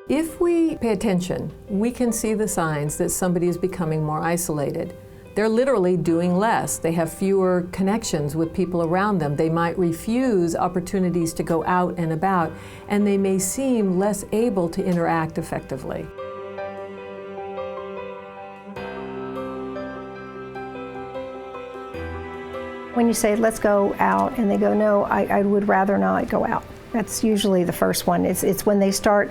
If we pay attention, we can see the signs that somebody is becoming more isolated. They're literally doing less. They have fewer connections with people around them. They might refuse opportunities to go out and about, and they may seem less able to interact effectively. When you say, let's go out, and they go, no, I would rather not go out. That's usually the first one. It's when they start,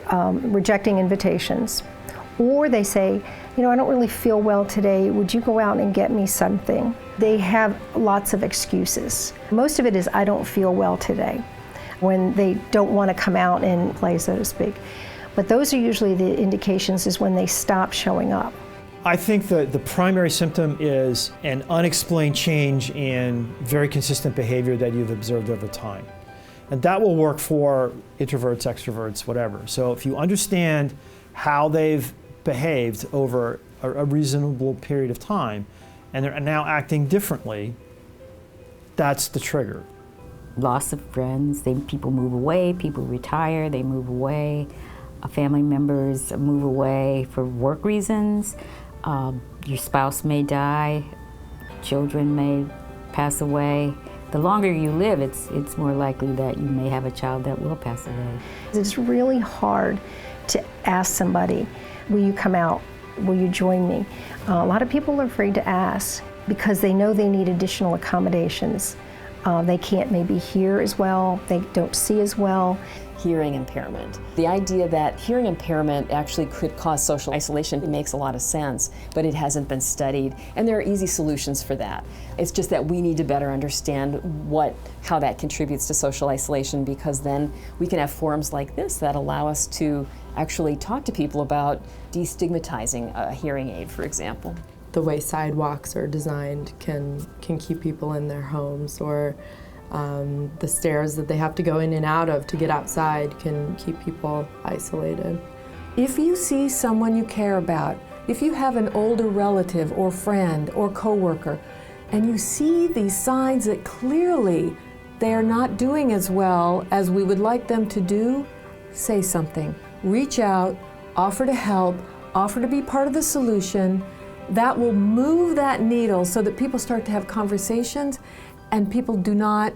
rejecting invitations. Or they say, I don't really feel well today. Would you go out and get me something? They have lots of excuses. Most of it is, I don't feel well today, when they don't want to come out and play, so to speak. But those are usually the indications is when they stop showing up. I think the primary symptom is an unexplained change in very consistent behavior that you've observed over time. And that will work for introverts, extroverts, whatever. So if you understand how they've behaved over a reasonable period of time, and they're now acting differently, that's the trigger. Loss of friends, people move away, people retire, they move away, family members move away for work reasons. Your spouse may die, children may pass away. The longer you live, it's more likely that you may have a child that will pass away. It's really hard to ask somebody, will you come out? Will you join me? A lot of people are afraid to ask because they know they need additional accommodations. They can't maybe hear as well, they don't see as well. Hearing impairment. The idea that hearing impairment actually could cause social isolation makes a lot of sense, but it hasn't been studied, and there are easy solutions for that. It's just that we need to better understand how that contributes to social isolation, because then we can have forums like this that allow us to actually talk to people about destigmatizing a hearing aid, for example. The way sidewalks are designed can keep people in their homes, or the stairs that they have to go in and out of to get outside can keep people isolated. If you see someone you care about, if you have an older relative or friend or coworker, and you see these signs that clearly they are not doing as well as we would like them to do, say something. Reach out, offer to help, offer to be part of the solution. That will move that needle so that people start to have conversations, and people do not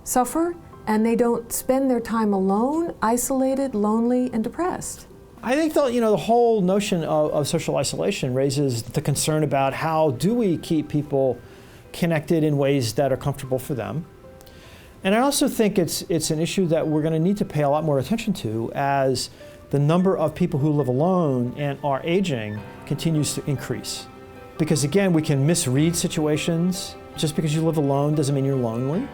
suffer, and they don't spend their time alone, isolated, lonely, and depressed. I think the whole notion of social isolation raises the concern about how do we keep people connected in ways that are comfortable for them. And I also think it's an issue that we're going to need to pay a lot more attention to as the number of people who live alone and are aging continues to increase. Because again, we can misread situations. Just because you live alone doesn't mean you're lonely.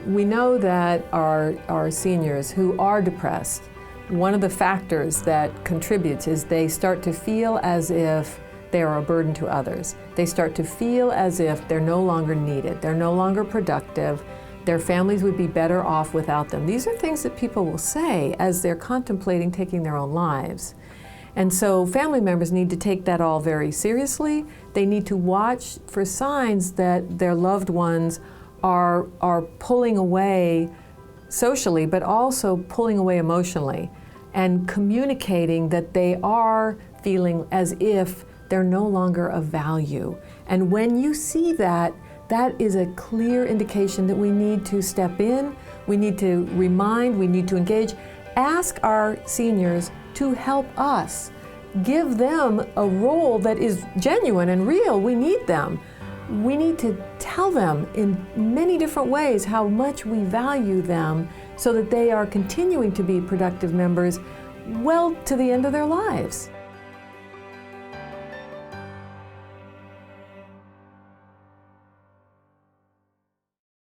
We know that our seniors who are depressed, one of the factors that contributes is they start to feel as if they are a burden to others. They start to feel as if they're no longer needed, they're no longer productive, their families would be better off without them. These are things that people will say as they're contemplating taking their own lives. And so family members need to take that all very seriously. They need to watch for signs that their loved ones are pulling away socially, but also pulling away emotionally, and communicating that they are feeling as if they're no longer of value. And when you see that, that is a clear indication that we need to step in, we need to remind, we need to engage. Ask our seniors to help us. Give them a role that is genuine and real. We need them. We need to tell them in many different ways how much we value them so that they are continuing to be productive members well to the end of their lives.